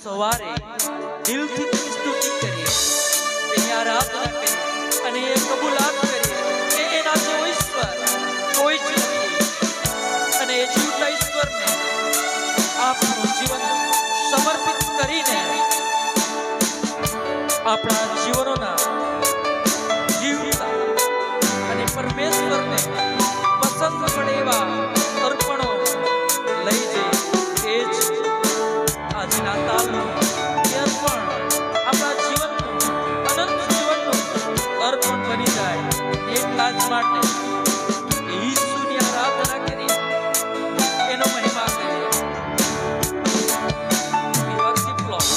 સવારે દિલથી સ્તુતિ કરીએ, તેની આરાધના કરીએ અને એ કબૂલાત કરીએ કે એના જેવો ઈશ્વર કોઈ જ નથી અને એ જીવતા ઈશ્વરને આપણું જીવન સમર્પિત કરીને આપણા જીવનોના જીવતા અને પરમેશ્વરને પસંદ પડે એવા અર્પણો લઈ જઈએ. એ જ આજે નાતાલનું અર્પણ આપણા જીવનનું અનંત જીવનનું અર્પણ બની જાય. એટલા જ માટે ઈસુની આરાધના કરી એનો મહિમા કરીએ. We worship Lord.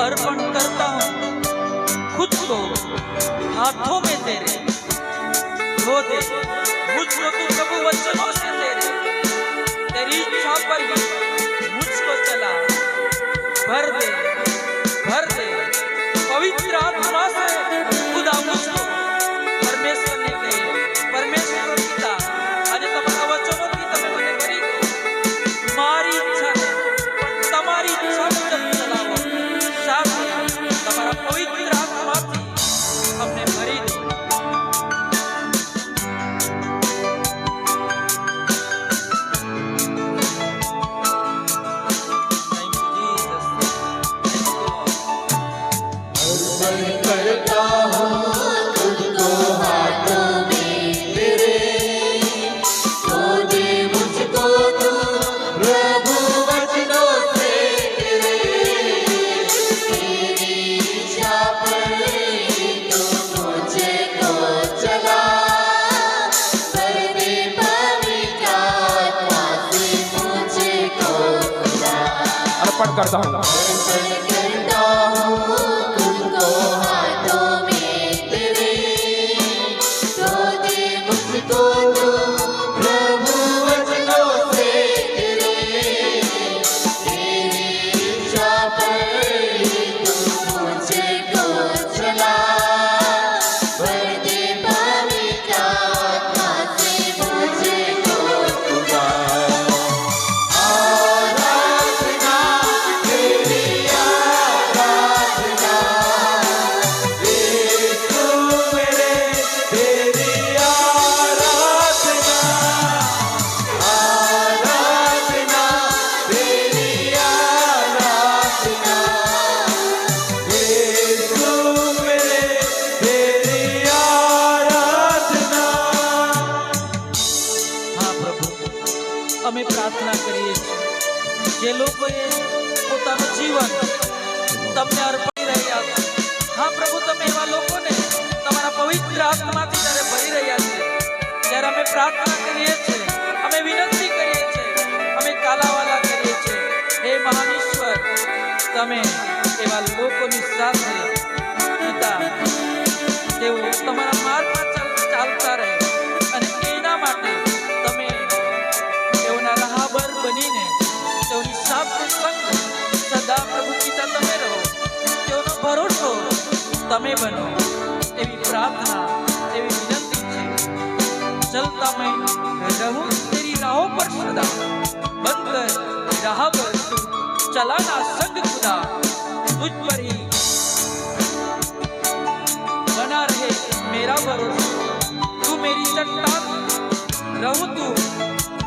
अर्पण करता हूँ खुद को हाथों में तेरे, धो दे मुझको तू प्रभु वचनों से तेरे, तेरी इच्छा पर ही मुझको चला, भर दे पवित्र आत्मा से खुदा मुझको. परमेश्वर ने कहे, परमेश्वर पिता આજે તમારા વચનોથી તમે મને ભરી દો. મારી ઈચ્છા છે પણ તમારી ઈચ્છા મુજબ ચલાવો. તમારા પવિત્ર આત્માથી અમને ભરી દો. करता हूँ तुझको हाथों में तेरे, धो दे मुझको तू प्रभु वचनों से तेरे, तेरी इच्छा पर तू मुझको चला, भर दे पवित्र आत्मा से मुझको खुदा. અમે પ્રાર્થના કરીએ છીએ જે લોકોએ પોતાનું જીવન તમને અર્પણી રહ્યા છે. હા પ્રભુ, તમે એવા લોકોને તમારા પવિત્ર આત્માથી જ્યારે ભરી રહ્યા છે ત્યારે અમે પ્રાર્થના કરીએ છીએ, અમે વિનંતી કરીએ છીએ, અમે કાલાવાલા કરીએ છીએ. હે મહાન ઈશ્વર, તમે એવા લોકોની સાથે પિતા તેઓ તમારા માર્ગમાં ચાલતા રહે અને એના માટે તમે તેઓના રાહબર બનીને તેઓની સાથે સંગ તમે બનો એવી પ્રાર્થના, એવી વિનંતી છે। चलता मैं रहूं तेरी राहों पर सदा, बनकर राह पर तू चलाना संग खुदा, तुझ पर ही बना रहे मेरा भरोसा, तू मेरी चट्टान रहूं तू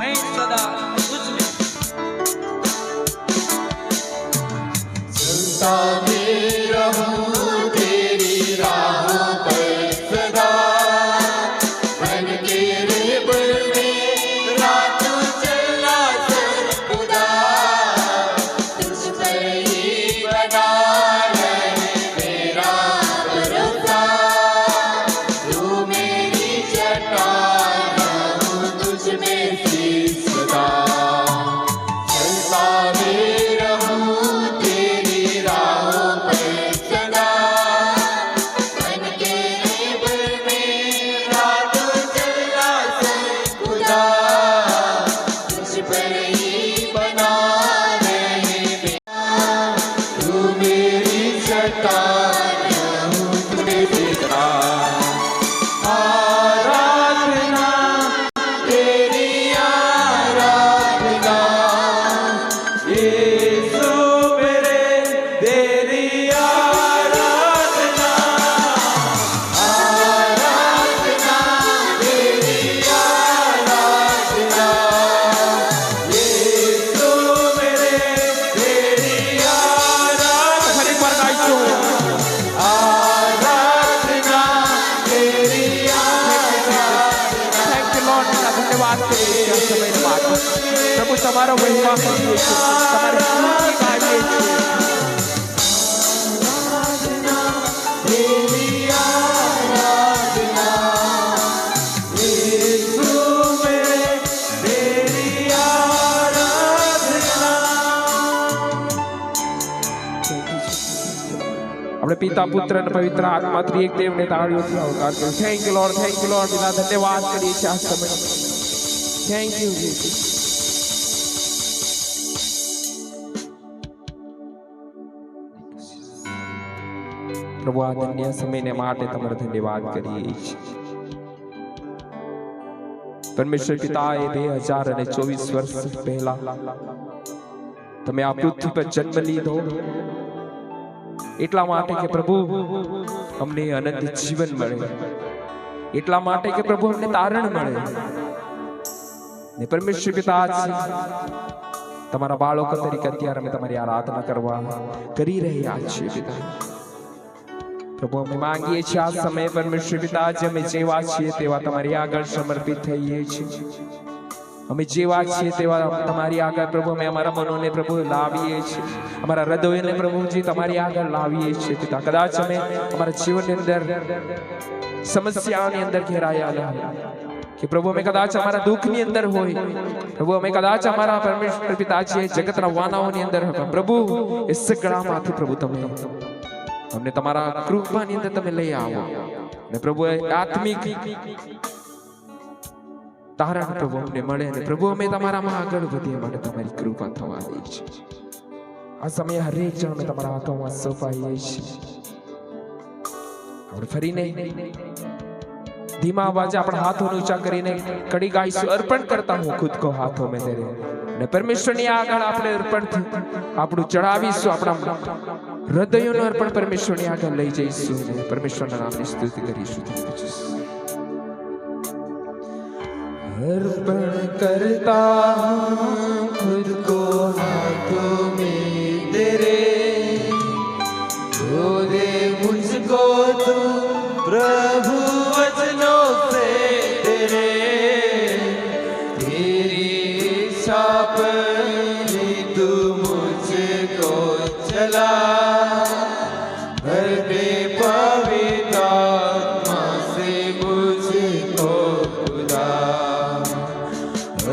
मैं सदा तुझ में। चलता मैं रहूं तेरी राहों पर सदा, बन के रेबल में रातों चलना सर्वदा, तुझ पर ही बना रहे मेरा भरोसा, तू मेरी चट्टान रहूं तुझ में शीश सदा। चलता मैं रहूं तेरी राहों पर सदा, बन के रेबल में रातों चलना सर्वदा, तुझ पर ही बना रहे मेरा, तू मेरी चट्टान रहूं तुझ में शीश सदा। आराधना तेरी आराधना, यीशु मेरे तेरी आराधना, आराधना तेरी आराधना, यीशु मेरे तेरी आराधना। ફરી એકવાર ગાઈશું। आराधना तेरी आराधना। થેન્ક યુ લોર્ડ, ધન્યવાદ કરીએ છીએ આ સમયને માટે। પ્રભુ તમારો મહિમા કરીએ છીએ, તમારી સ્તુતિ ગાઈએ છીએ। तेरी आराधना, यीशु मेरे तेरी आराधना। આપણે પિતા પુત્ર અને પવિત્ર આત્મા ત્રિએક દેવને તાળીઓથી આવકાર કરીએ। Thank you lord, thank you lord, પિતા ધન્યવાદ કરીએ છીએ આ સમય। Thank you Jesus. પ્રભુ આ ધન્ય સમયને માટે તમારો ધન્યવાદ કરીએ છીએ। પરમેશ્વર પિતાએ 2024 વર્ષ પહેલા તમે આ પૃથ્વી પર જન્મ લીધો એટલા માટે કે પ્રભુ અમને અનંત જીવન મળે, એટલા માટે કે પ્રભુ અમને તારણ મળે। ને પરમેશ્વર પિતા તમારા બાળકો તરીકે અત્યારે અમે તમારી આરાધના કરી રહ્યા છીએ પિતા। પ્રભુ અમે માંગીએ છીએ આ સમયે પરમેશ્વર પિતા અમે જેવા છીએ તેવા તમારી આગળ સમર્પિત થઈએ છીએ। અમે જેવા છીએ તેવા તમારી આગળ પ્રભુ અમે અમારા મનોને પ્રભુ લાવીએ છીએ, અમારા હૃદયને પ્રભુજી તમારી આગળ લાવીએ છીએ પિતા। કદાચ અમે અમારા જીવનની અંદર સમસ્યાઓની અંદર ઘેરાયેલા કે પ્રભુ અમે કદાચ અમારા દુઃખની અંદર હોય, પ્રભુ અમે કદાચ અમારા પરમેશ્વર પિતાજી જગતના વાનાઓની અંદર હતા પ્રભુ, એ સગડામાંથી પ્રભુ તમે અમને તમારા કૃપાની અંદર તમે લઈ આવો ને પ્રભુ આત્મિક તારણ પ્રભુ અમને મળે અને પ્રભુ અમે તમારામાં આગળ વધીએ માટે તમારી કૃપા થવા દે છે। આ સમયે હરેક જણ અમે તમારા હાથોમાં સોંપાઈએ છીએ। આપણે ફરીને ધીમા અવાજે આપણા હાથોને ઊંચા કરીને કડી ગાઈશું, અર્પણ કરતા હું ખુદ કો હાથો મેં તેરે, ને પરમેશ્વરની આગળ આપણે અર્પણ આપણું ચડાવીશું, આપણા હૃદયોનું અર્પણ પરમેશ્વરની આગળ લઈ જઈશું ને પરમેશ્વરના નામની સ્તુતિ કરીશું। अर्पण करता हूँ खुद को हाथों में तेरे, धो दे मुझको तू प्रभु वचनों से तेरे, तेरी इच्छा पर तू मुझको चला, भर दे पवित्र आत्मा से मुझको खुदा,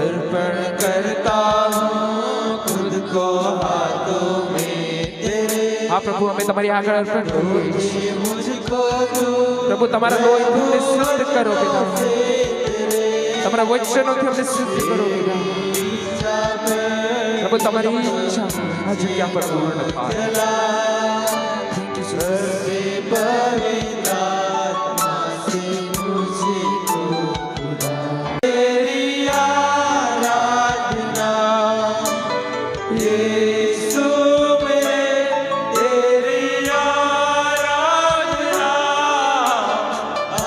अर्पण करता हूँ खुद को हाथों में तेरे। હા પ્રભુ અમે તમારી આગળ અર્પણ કરીએ છીએ। मुझको तू પ્રભુ તમારા લોહીથી અમને શુદ્ધ કરો પિતા, તમારા વચનોથી અમને શુદ્ધ કરો પિતા। પ્રભુ તમારી ઈચ્છા આ જગ્યા પર પૂર્ણ થાય। Thank you, Jesus. पवित्र आत्मा से मुझको खुदा तेरी आराधना यीशु मेरे तेरी आराधना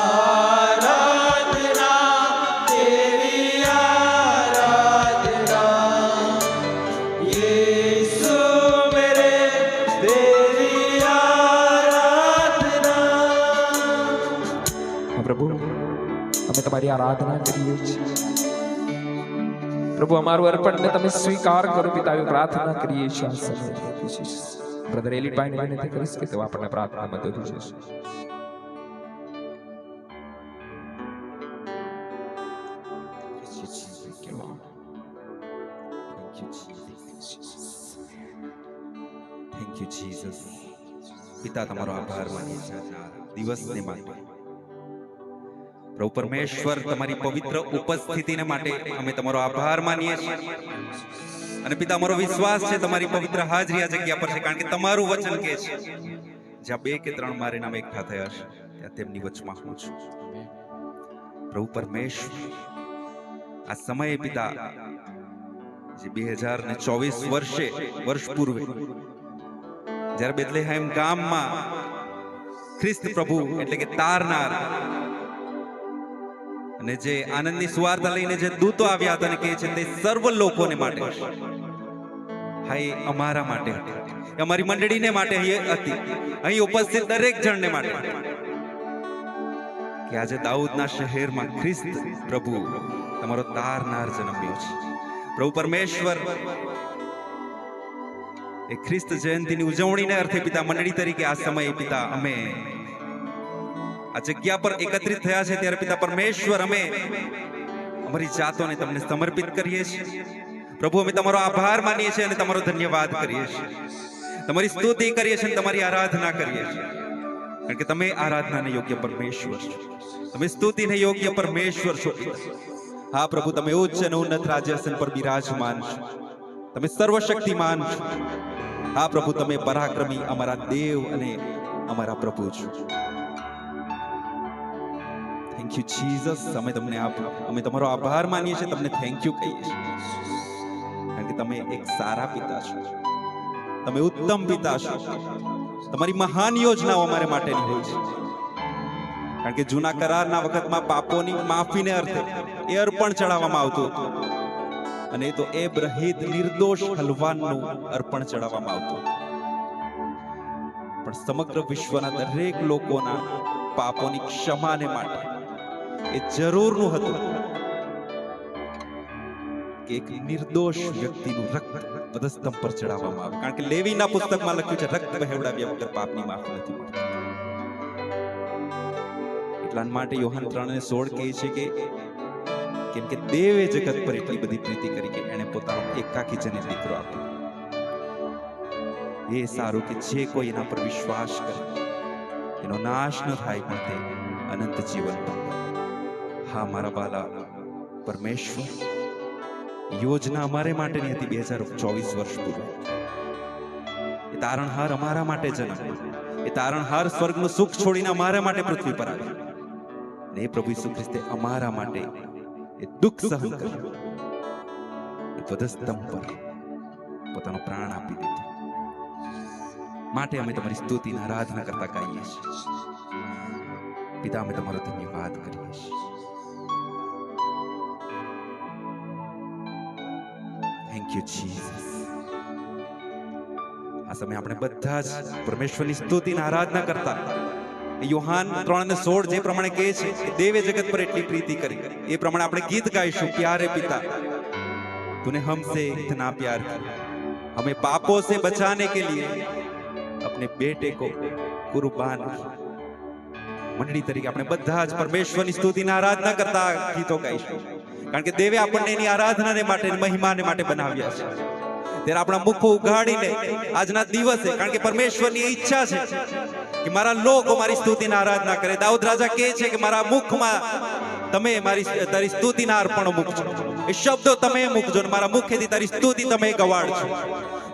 आराधना तेरी आराधना यीशु मेरे तेरी आराधना હા પ્રભુ, અમે તમારી આરાધના કરીએ છીએ. પ્રભુ, અમારું અર્પણને તમે સ્વીકાર કરો પિતા, એવી પ્રાર્થના કરીએ છીએ આ સમયે. બ્રધર એલિભાઈને વિનંતી કરીશ કે તેઓ આપણને પ્રાર્થનામાં દોરી જશે. Thank you Jesus. પિતા, તમારો આભાર માનીએ છીએ આજના દિવસને માટે. પ્રભુ પરમેશ્વર, તમારી પવિત્ર ઉપસ્થિતિને માટે અમે તમારો આભાર માનીએ છીએ. અને પિતા, અમારો વિશ્વાસ છે તમારી પવિત્ર હાજરી આ જગ્યા પર છે, કારણ કે તમારું વચન કહે છે જ્યાં 2 કે 3 મારે નામ એકઠા થયા છે ત્યાં તેમની વચમાં હું છું. પ્રભુ પરમેશ્વર, આ સમયે પિતા, જે 2024 વર્ષ પૂર્વે જ્યારે બેથલેહેમ ગામમાં ખ્રિસ્ત પ્રભુ એટલે કે તારનાર અને જે આનંદની સુવાર્તા લઈને જે દૂતો આવ્યા હતા અને કહે છે તે સર્વ લોકોને માટે હશે. હા, એ અમારા માટે હતી, એ અમારી મંડળીને માટે હતી, અહીં ઉપસ્થિત દરેક જણને માટે કે આજે દાઉદના શહેરમાં ખ્રિસ્ત પ્રભુ તમારો તારનાર જન્મ્યો છે. પ્રભુ પરમેશ્વર, એ ખ્રિસ્ત જયંતિની ઉજવણીને અર્થે પિતા મંડળી તરીકે આ સમયે પિતા અમે આ જગ્યા પર એકત્રિત થયા છે ત્યારે પિતા પરમેશ્વર, અમે અમારી જાતોને તમને સમર્પિત કરીએ છીએ. પ્રભુ, અમે તમારો આભાર માનીએ છીએ અને તમારો ધન્યવાદ કરીએ છીએ, તમારી સ્તુતિ કરીએ છીએ અને તમારી આરાધના કરીએ છીએ, કારણ કે તમે આરાધનાને યોગ્ય પરમેશ્વર છો, તમે સ્તુતિને યોગ્ય પરમેશ્વર છો. હા પ્રભુ, તમે ઉચ્ચ અને ઉન્નત રાજ્યાસન પર બિરાજમાન છો, તમે સર્વશક્તિમાન છો. હા પ્રભુ, તમે પરાક્રમી અમારા દેવ અને અમારા પ્રભુ છો. Thank you Jesus. અમે તમારો આભાર માનીએ છીએ, તમને થેન્ક યુ કહીએ છીએ, કારણ કે તમે એક સારા પિતા છો, તમે ઉત્તમ પિતા છો. તમારી મહાન યોજનાઓ અમારે માટેની હોય છે, કારણ કે જૂના કરારના વખતમાં પાપોની માફીને અર્થે એ અર્પણ ચડાવવામાં આવતું હતું, અને એ તો એબ્રહીત નિર્દોષ હલવાનનું અર્પણ ચડાવવામાં આવતું. પણ સમગ્ર વિશ્વના દરેક લોકોના પાપોની ક્ષમાને માટે એ જરૂરનું હતું કે એક નિર્દોષ વ્યક્તિનું રક્ત વધસ્તંભ પર ચડાવવામાં આવે, કારણ કે લેવીના પુસ્તકમાં લખ્યું છે રક્ત વહેવડાવ્યા વગર પાપની માફી નથી મળતી. એટલા માટે યોહાન 3:16 કહે છે કે કેમ કે દેવે જગત પર એટલી બધી પ્રીતિ કરી કે એણે પોતાનો એકાકી જનિત દીકરો આપ્યો. એ સારું કે જે કોઈ એના પર વિશ્વાસ કરે એનો નાશ ન થાય પણ તે અનંત જીવન પામે. હા મારા બાલા પરમેશ્વર, યોજના અમારે માટેની હતી 2024 વર્ષ પૂર્વે. એ તારણહાર અમારા માટે જન્મ્યો, એ તારણહાર સ્વર્ગનું સુખ છોડીને અમારા માટે પૃથ્વી પર આવ્યો, અને એ પ્રભુ ઈસુ ખ્રિસ્તે અમારા માટે એ દુઃખ સહન કર્યું, એ વધસ્તંભ પર પોતાનો પ્રાણ આપી દીધો. માટે અમે તમારી સ્તુતિની આરાધના કરતા ગાઈએ છીએ. પિતા, અમે તમારો ધન્યવાદ કરીએ છીએ. Thank you Jesus. આ સમય આપણે બધા જ પરમેશ્વરની સ્તુતિની આરાધના કરતા યોહાન 3:16 જે પ્રમાણે કહે છે કે દેવે જગત પર એટલી પ્રીતિ કરી, એ પ્રમાણે આપણે ગીત ગાઈશું, પ્યારે પિતા तूने हमसे इतना प्यार किया, हमें पापों से बचाने के लिए अपने बेटे को कुर्बान किया. મંડળી તરીકે આપણે બધા જ પરમેશ્વરની સ્તુતિની આરાધના કરતા ગીતો ગાઈશું, કારણ કે દેવે આપણને એની આરાધનાને માટે, મહિમાને માટે બનાવ્યા છે. ત્યારે આપણા મુખો ઉઘાડીને આજના દિવસે, કારણ કે પરમેશ્વરની ઈચ્છા છે કે મારા લોકો મારી સ્તુતિની આરાધના કરે. દાઉદ રાજા કહે છે કે મારા મુખમાં તમે તારી સ્તુતિના અર્પણો મૂકજો, એ શબ્દો તમે મૂકજો, અને મારા મુખેથી તારી સ્તુતિ તમે ગવાડજો.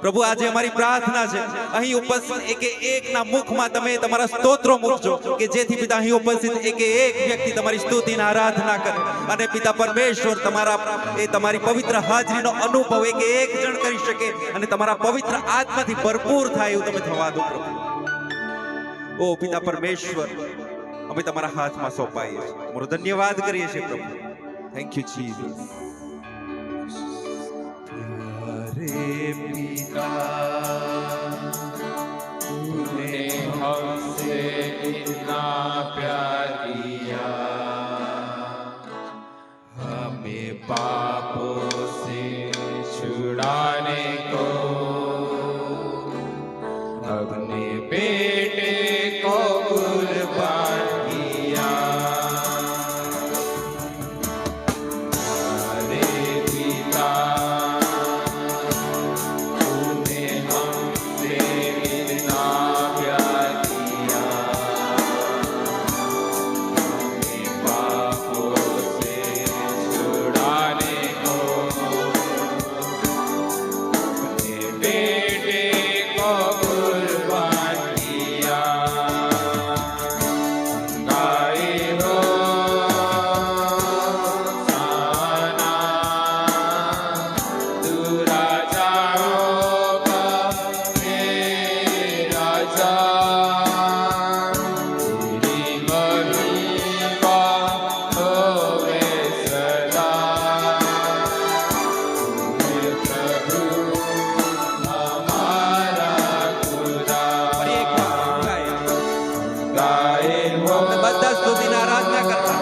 પ્રભુ આજે અમારી પ્રાર્થના છે અહીં ઉપસ્થિત એકે એકના મુખમાં તમે તમારા સ્તોત્રો મૂકજો કે જેથી પિતા અહીં ઉપસ્થિત એકે એક વ્યક્તિ તમારી સ્તુતિને આરાધના કરે અને પિતા પરમેશ્વર તમારી પવિત્ર હાજરીનો અનુભવ એકે એક જણ કરી શકે અને તમારા પવિત્ર આત્માથી ભરપૂર થાય એવું તમે થવા દો પ્રભુ। ઓ પિતા પરમેશ્વર અમે તમારા હાથમાં સોંપાઈએ છીએ, તમારો ધન્યવાદ કરીએ છીએ પ્રભુ। Thank you Jesus. तूने हमसे इतना प्यार किया, हमें पापों से छुड़ाने को अपने बेटे को कुर्बान किया। हमारे पिता तूने हमसे इतना प्यार किया, हमें पापों से छुड़ाने को अपने बेटे को कुर्बान किया। गाए हो साना तू राजाओं का मेरा राजा, तेरी महिमा होवे सदा। तूने प्रभु हमारा खुदा। ફરી એક વાર ગાય। गाए हो અમે બધા સ્તુતિને આરાધના કરતા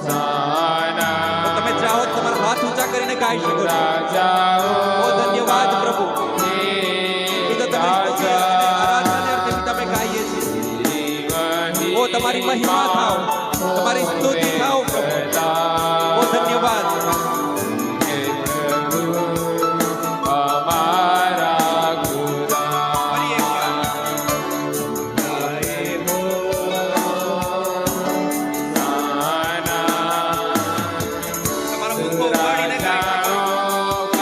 साना તો તમે ચાહો તો તમારા હાથ ઊંચા કરીને ગાઈ શકો છો। राजाओं ઓ ધન્યવાદ પ્રભુ પિતા, તમે સ્તુતિ અને આરાધનાને અર્થે પિતા અમે ગાઈએ છીએ। ઓ તમારી મહિમા થાવ, તમારી સ્તુતિ થાવ પ્રભુ। ઓ ધન્યવાદ। हमारा खुदा। ફરી એક વાર ગાય હો તમારા મુખો ઉગાડીને ગાઈ શકો છો।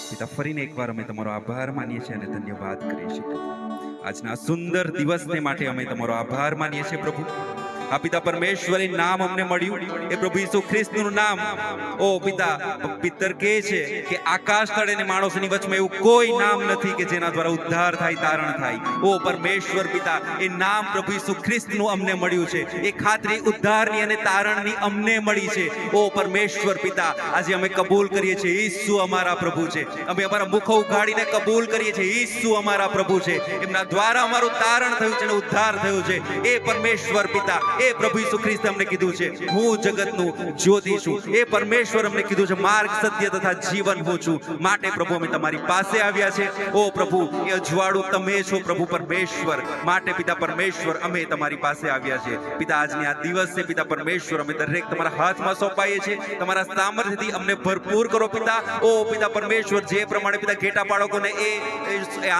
પિતા ફરીને એકવાર અમે તમારો આભાર માનીએ છીએ અને ધન્યવાદ કરીએ છીએ પ્રભુ। આજના સુંદર દિવસને માટે અમે તમારો આભાર માનીએ છીએ પ્રભુ। આ પિતા પરમેશ્વર એ નામ અમને મળ્યું એ પ્રભુ ઈસુ ખ્રિસ્તનું નામ। ઓ પિતા પિતર કહે છે કે આકાશ તળે ને માણસોની વચમાં એવું કોઈ નામ નથી કે જેના દ્વારા ઉદ્ધાર થાય, તારણ થાય। ઓ પરમેશ્વર પિતા એ નામ પ્રભુ ઈસુ ખ્રિસ્તનું અમને મળ્યું છે, એ ખાતરી ઉદ્ધારની અને તારણની અમને મળી છે। ઓ પરમેશ્વર પિતા આજે અમે કબૂલ કરીએ છીએ ઈસુ અમારા પ્રભુ છે। અમે અમારા મુખો ઉઘાડીને કબૂલ કરીએ છીએ ઈસુ અમારા પ્રભુ છે। એમના દ્વારા અમારું તારણ થયું છે અને ઉદ્ધાર થયો છે। એ પરમેશ્વર પિતા એ પ્રભુ ઈસુ ખ્રિસ્ત અમને કીધું છે હું જગતનું જ્યોતિ છું। એ પરમેશ્વર અમને કીધું છે માર્ગ, સત્ય તથા જીવન હું છું। માટે પ્રભુ અમે તમારી પાસે આવ્યા છે। ઓ પ્રભુ એ અજવાળું તમે છો પ્રભુ પરમેશ્વર। માટે પિતા પરમેશ્વર અમે તમારી પાસે આવ્યા છે પિતા। આજની આ દિવસ છે પિતા પરમેશ્વર અમે દરેક તમારા હાથમાં સોંપાઈએ છીએ। તમારા સામર્થ્યથી અમને ભરપૂર કરો પિતા। ઓ પિતા પરમેશ્વર જે પ્રમાણે પિતા ઘેટા બાળકોને એ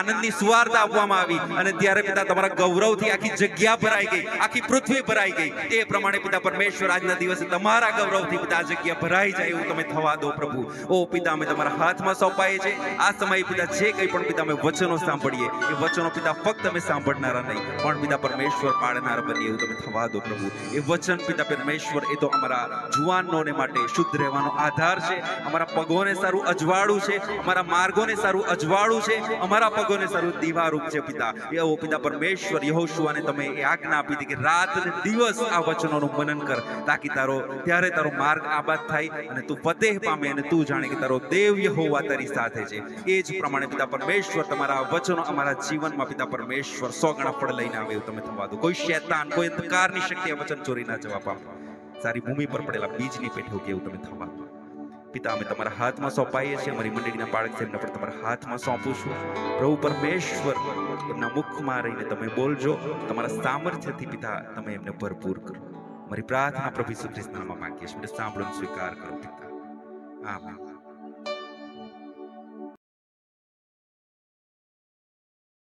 આનંદની સુવાર્તા આપવામાં આવી અને ત્યારે પિતા તમારા ગૌરવથી આખી જગ્યા ભરાઈ ગઈ, આખી પૃથ્વી ભરાઈ ગઈ। એ પ્રમાણે પિતા પરમેશ્વર આજના દિવસે તમારા ગૌરવથી પિતા આ જગ્યા ભરાઈ જાય એવું તમે થવા દો પ્રભુ। ઓ પિતા અમે તમારા હાથમાં સોંપાઈએ છીએ। આ સમયે પિતા જે કંઈ પણ પિતા અમે વચનો સાંભળીએ એ વચનો પિતા ફક્ત અમે સાંભળનારા નહીં પણ પિતા પરમેશ્વર પાડનારા બનીએ એવું તમે થવા દો પ્રભુ। એ વચન પિતા પરમેશ્વર એ તો અમારા જુવાનોને માટે શુદ્ધ રહેવાનો આધાર છે, અમારા પગોને સારું અજવાળું છે, અમારા માર્ગોને સારું અજવાળું છે, અમારા પગોને સારું દીવારૂપ છે પિતા। એ ઓ પિતા પરમેશ્વર યહોશુઆને તમે એ આજ્ઞા આપી હતી કે રાત અને દિવસ આ વચનોનું મનન કર તાકી ત્યારે તારો માર્ગ આબાદ થાય અને તું ફતેહ પામે અને તું જાણે કે તારો દેવ યહોવા તારી સાથે છે। એ જ પ્રમાણે પિતા પરમેશ્વર તમારા વચનો અમારા જીવનમાં પિતા પરમેશ્વર 100 ગણા ફળ લઈને આવે એવું તમે થવા દો। કોઈ શૈતાન, કોઈ અંધકારની શક્તિ આ વચન ચોરી ના જવા પામે, સારી ભૂમિ પર પડેલા બીજની પેઠે ઉગે એવું તમે થવા દો। પિતા અમે તમારા હાથમાં સોંપાઈએ છીએ, અમારી મંડળીના બાળક છે એમને પણ તમારા હાથમાં સોંપું છું. પ્રભુ પરમેશ્વર એમના મુખમાં રહીને તમે બોલજો, તમારા સામર્થ્યથી પિતા તમે એમને ભરપૂર કરો. મારી પ્રાર્થના પ્રભુ ઈસુ ખ્રિસ્તના નામમાં માંગીએ છીએ, સાંભળો અને સ્વીકાર કરો પિતા. આમેન.